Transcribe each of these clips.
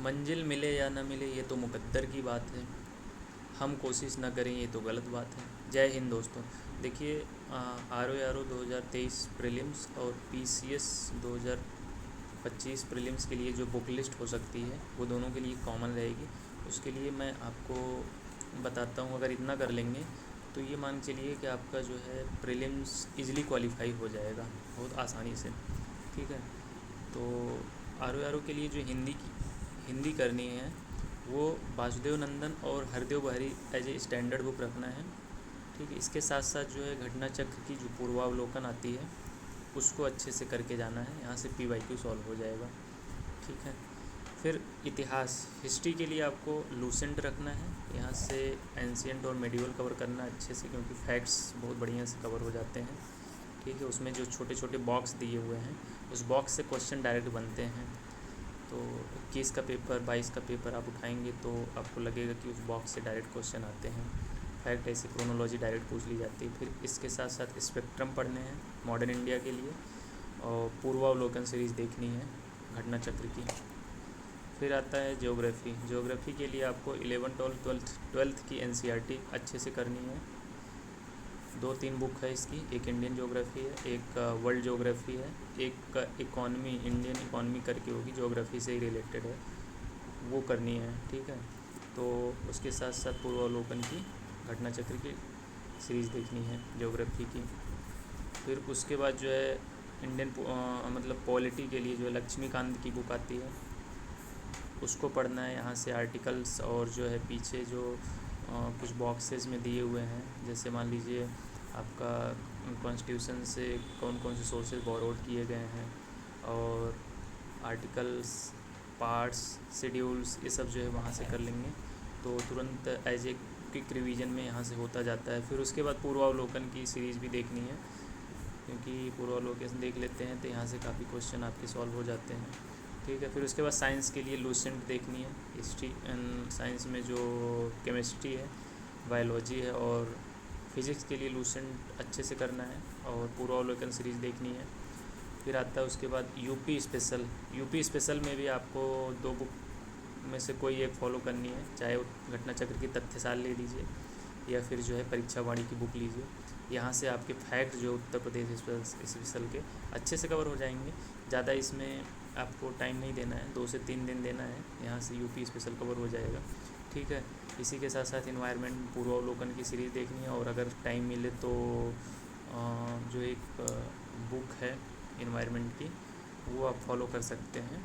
मंजिल मिले या ना मिले ये तो मुकद्दर की बात है, हम कोशिश ना करें ये तो गलत बात है। जय हिंद दोस्तों। देखिए, R O R O 2023 prelims और पी सी एस 2025 प्रीलिम्स के लिए जो बुक लिस्ट हो सकती है वो दोनों के लिए कॉमन रहेगी। उसके लिए मैं आपको बताता हूँ, अगर इतना कर लेंगे तो ये मान चलिए कि आपका जो है प्रीलिम्स इजीली क्वालिफाई हो जाएगा बहुत आसानी से। ठीक है, तो आर ओ के लिए जो हिंदी करनी है वो वासुदेव नंदन और हरदेव बहरी एज ए स्टैंडर्ड बुक रखना है। ठीक है, इसके साथ साथ जो है घटना चक्र की जो पूर्वावलोकन आती है उसको अच्छे से करके जाना है, यहाँ से पी वाई क्यू सॉल्व हो जाएगा। ठीक है, फिर इतिहास हिस्ट्री के लिए आपको लूसेंट रखना है, यहाँ से एंशियंट और मेडिवल कवर करना है अच्छे से, क्योंकि फैक्ट्स बहुत बढ़िया से कवर हो जाते हैं। ठीक है, उसमें जो छोटे छोटे बॉक्स दिए हुए हैं उस बॉक्स से क्वेश्चन डायरेक्ट बनते हैं। तो 21 का पेपर 22 का पेपर आप उठाएंगे तो आपको लगेगा कि उस बॉक्स से डायरेक्ट क्वेश्चन आते हैं। फैक्ट ऐसे क्रोनोलॉजी डायरेक्ट पूछ ली जाती है। फिर इसके साथ साथ स्पेक्ट्रम पढ़ने हैं मॉडर्न इंडिया के लिए, और पूर्वावलोकन सीरीज़ देखनी है घटना चक्र की। फिर आता है ज्योग्राफी के लिए आपको 11 ट्वेल्थ की एनसीईआरटी अच्छे से करनी है। 2-3 बुक है इसकी, एक इंडियन ज्योग्राफी है, एक वर्ल्ड ज्योग्राफी है, एक इकॉनमी इंडियन इकॉनमी करके होगी, ज्योग्राफी से ही रिलेटेड है, वो करनी है। ठीक है, तो उसके साथ साथ पूर्वावलोकन की घटना चक्र की सीरीज़ देखनी है ज्योग्राफी की। फिर उसके बाद जो है इंडियन मतलब पॉलिटी के लिए जो है लक्ष्मीकांत की बुक आती है उसको पढ़ना है। यहाँ से आर्टिकल्स और जो है पीछे जो कुछ बॉक्सेस में दिए हुए हैं, जैसे मान लीजिए आपका कॉन्स्टिट्यूशन से कौन कौन से सोर्सेज बोरोड किए गए हैं, और आर्टिकल्स, पार्ट्स, शेड्यूल्स, ये सब जो है वहाँ से कर लेंगे तो तुरंत एज ए क्विक रिवीजन में यहाँ से होता जाता है। फिर उसके बाद पूर्वावलोकन की सीरीज़ भी देखनी है, क्योंकि पूर्वावलोकन देख लेते हैं तो यहाँ से काफ़ी क्वेश्चन आपके सॉल्व हो जाते हैं। ठीक है, फिर उसके बाद साइंस के लिए लूसेंट देखनी है। हिस्ट्री एंड साइंस में जो केमिस्ट्री है, बायोलॉजी है और फिज़िक्स के लिए लूसेंट अच्छे से करना है, और पूर्वावलोकन सीरीज़ देखनी है। फिर आता है उसके बाद यूपी स्पेशल में भी आपको 2 बुक में से कोई एक फ़ॉलो करनी है, चाहे घटना चक्र की तथ्यसाल ले लीजिए या फिर जो है परीक्षा वाणी की बुक लीजिए। यहाँ से आपके फैक्ट जो उत्तर प्रदेश स्पेशल के अच्छे से कवर हो जाएंगे। ज़्यादा इसमें आपको टाइम नहीं देना है, 2 से 3 दिन देना है, यहाँ से यूपी स्पेशल कवर हो जाएगा। ठीक है, इसी के साथ साथ इन्वायरमेंट पूर्वावलोकन की सीरीज़ देखनी है, और अगर टाइम मिले तो जो एक बुक है इन्वायरमेंट की वो आप फॉलो कर सकते हैं,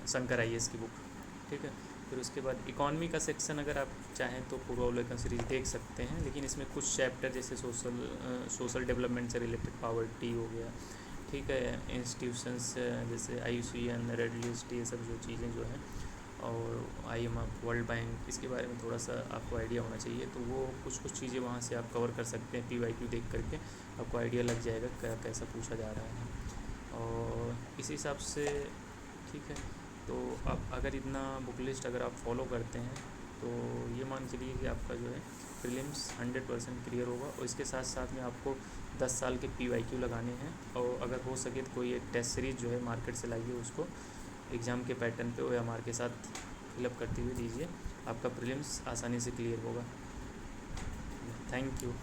शंकर IAS की बुक। ठीक है, फिर उसके बाद इकॉनमी का सेक्शन अगर आप चाहें तो पूर्वावलोकन सीरीज़ देख सकते हैं, लेकिन इसमें कुछ चैप्टर जैसे सोशल डेवलपमेंट से रिलेटेड पॉवर्टी हो गया, ठीक है, इंस्टीट्यूशंस जैसे IUCN, रेड लिस्ट, ये सब जो चीज़ें जो हैं, और IMF, वर्ल्ड बैंक, इसके बारे में थोड़ा सा आपको आइडिया होना चाहिए। तो वो कुछ चीज़ें वहाँ से आप कवर कर सकते हैं, PYQ देख करके आपको आइडिया लग जाएगा क्या कैसा पूछा जा रहा है, और इस हिसाब से। ठीक है, तो आप अगर इतना बुक लिस्ट अगर आप फॉलो करते हैं तो ये मान चलिए कि आपका जो है प्रीलिम्स 100% क्लियर होगा। और इसके साथ साथ में आपको 10 साल के PYQ लगाने हैं, और अगर हो सके तो कोई एक टेस्ट सीरीज़ जो है मार्केट से लाइए, उसको एग्ज़ाम के पैटर्न पे OMR के साथ फिलअप करते हुए दीजिए, आपका प्रीलिम्स आसानी से क्लियर होगा। Thank you.